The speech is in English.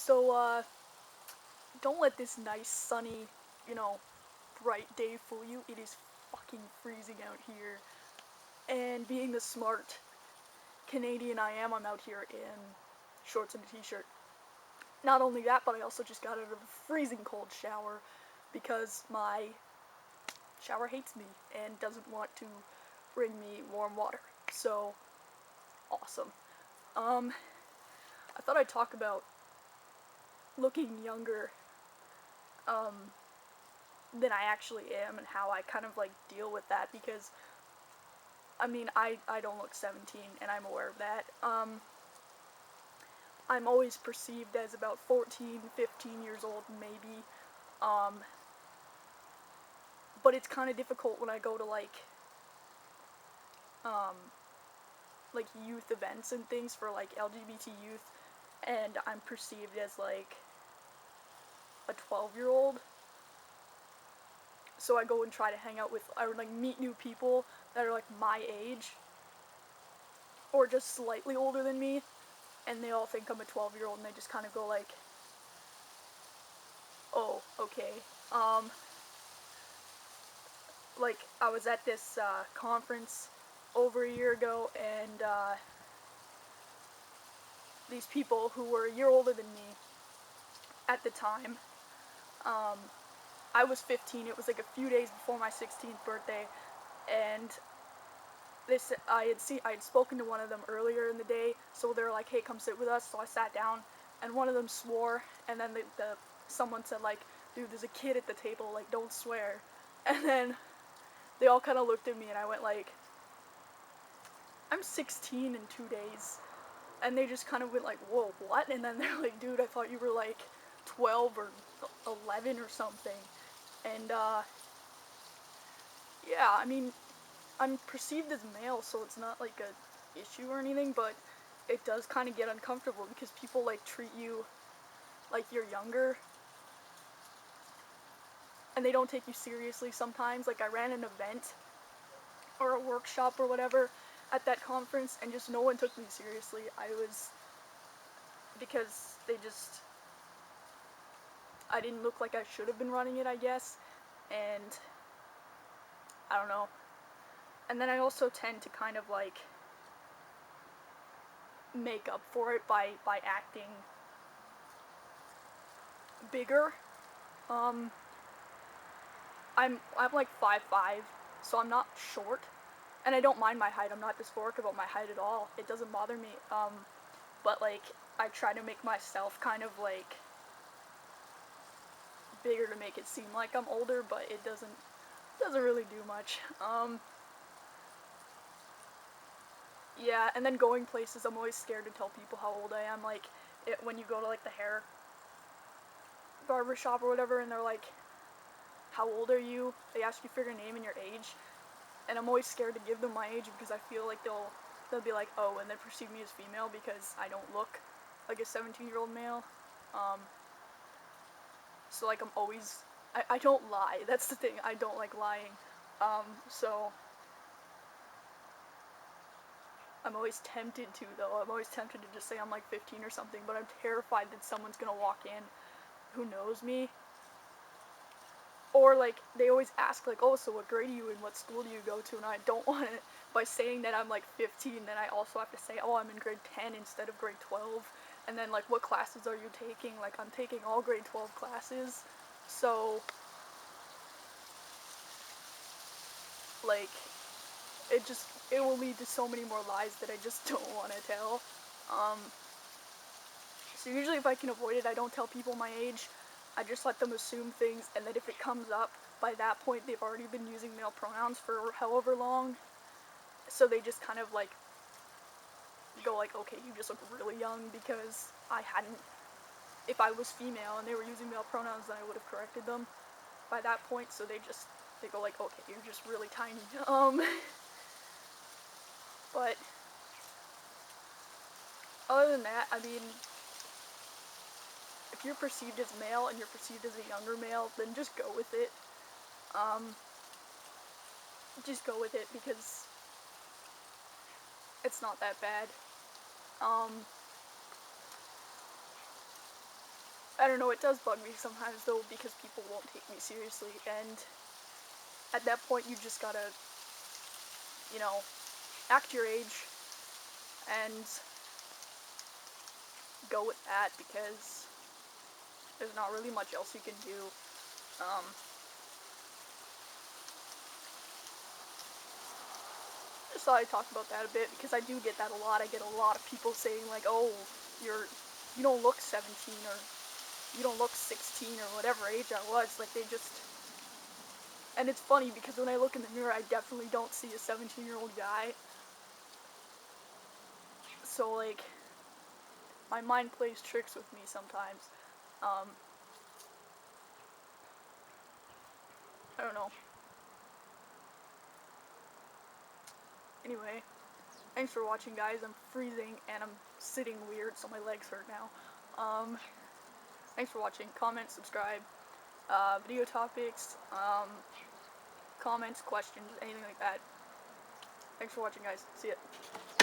So, don't let this nice, sunny, you know, bright day fool you. It is fucking freezing out here. And being the smart Canadian I am, I'm out here in shorts and a t-shirt. Not only that, but I also just got out of a freezing cold shower because my shower hates me and doesn't want to bring me warm water. So, awesome. I thought I'd talk about looking younger, um, than I actually am and how I kind of like deal with that because I mean I don't look 17 and I'm aware of that. I'm always perceived as about 14, 15 years old maybe. Um, but it's kind of difficult when I go to um, like youth events and things for like LGBT youth and I'm perceived as like a 12-year-old. So I go and try to hang out with, I would like meet new people that are like my age or just slightly older than me, and they all think I'm a 12-year-old and they just kind of go like, oh, okay. Like I was at this conference over a year ago and these people who were a year older than me at the time, um, I was 15, it was like a few days before my 16th birthday, and I had spoken to one of them earlier in the day, so they were like, hey, come sit with us. So I sat down, and one of them swore, and then someone said like, dude, there's a kid at the table, like, don't swear. And then they all kind of looked at me, and I went like, I'm 16 in 2 days. And they just kind of went like, whoa, what? And then they're like, dude, I thought you were like 12 or 11 or something. And yeah, I mean, I'm perceived as male, so it's not like a issue or anything, but it does kind of get uncomfortable because people like treat you like you're younger and they don't take you seriously sometimes. Like I ran an event or a workshop or whatever at that conference and just no one took me seriously. Because I didn't look like I should have been running it, I guess, and I don't know. And then I also tend to kind of like make up for it by acting bigger. Um, I'm like 5'5", so I'm not short, and I don't mind my height. I'm not dysphoric about my height at all. It doesn't bother me. But like I try to make myself kind of like bigger to make it seem like I'm older, but it doesn't really do much. Yeah, and then going places, I'm always scared to tell people how old I am. Like when you go to like the hair barber shop or whatever, and they're like, "How old are you?" They ask you for your name and your age, and I'm always scared to give them my age because I feel like they'll be like, oh, and then perceive me as female because I don't look like a 17-year-old male. Um, so like I don't lie. That's the thing. I don't like lying. So I'm always tempted to though. I'm always tempted to just say I'm like 15 or something, but I'm terrified that someone's gonna walk in who knows me. Or like they always ask like, oh, so what grade are you in? What school do you go to? And I don't want it. By saying that I'm like 15, then I also have to say, oh, I'm in grade 10 instead of grade 12. And then like, what classes are you taking? Like I'm taking all grade 12 classes. So like it will lead to so many more lies that I just don't want to tell. Um, so usually if I can avoid it, I don't tell people my age. I just let them assume things, and then if it comes up, by that point they've already been using male pronouns for however long, so they just kind of like go like, okay, you just look really young, because if I was female and they were using male pronouns, then I would have corrected them by that point, so they go like, okay, you're just really tiny. But other than that, I mean, if you're perceived as male and you're perceived as a younger male, then just go with it. Just go with it because it's not that bad. Um, I don't know, it does bug me sometimes though, because people won't take me seriously, and at that point you just gotta, you know, act your age and go with that, because there's not really much else you can do. Just thought I'd talk about that a bit, because I do get that a lot. I get a lot of people saying like, oh, you don't look 17, or you don't look 16, or whatever age I was. Like, they just, and it's funny because when I look in the mirror, I definitely don't see a 17-year-old guy. So like, my mind plays tricks with me sometimes. I don't know. Anyway, thanks for watching, guys. I'm freezing and I'm sitting weird, so my legs hurt now. Thanks for watching. Comment, subscribe, video topics, comments, questions, anything like that. Thanks for watching, guys. See ya.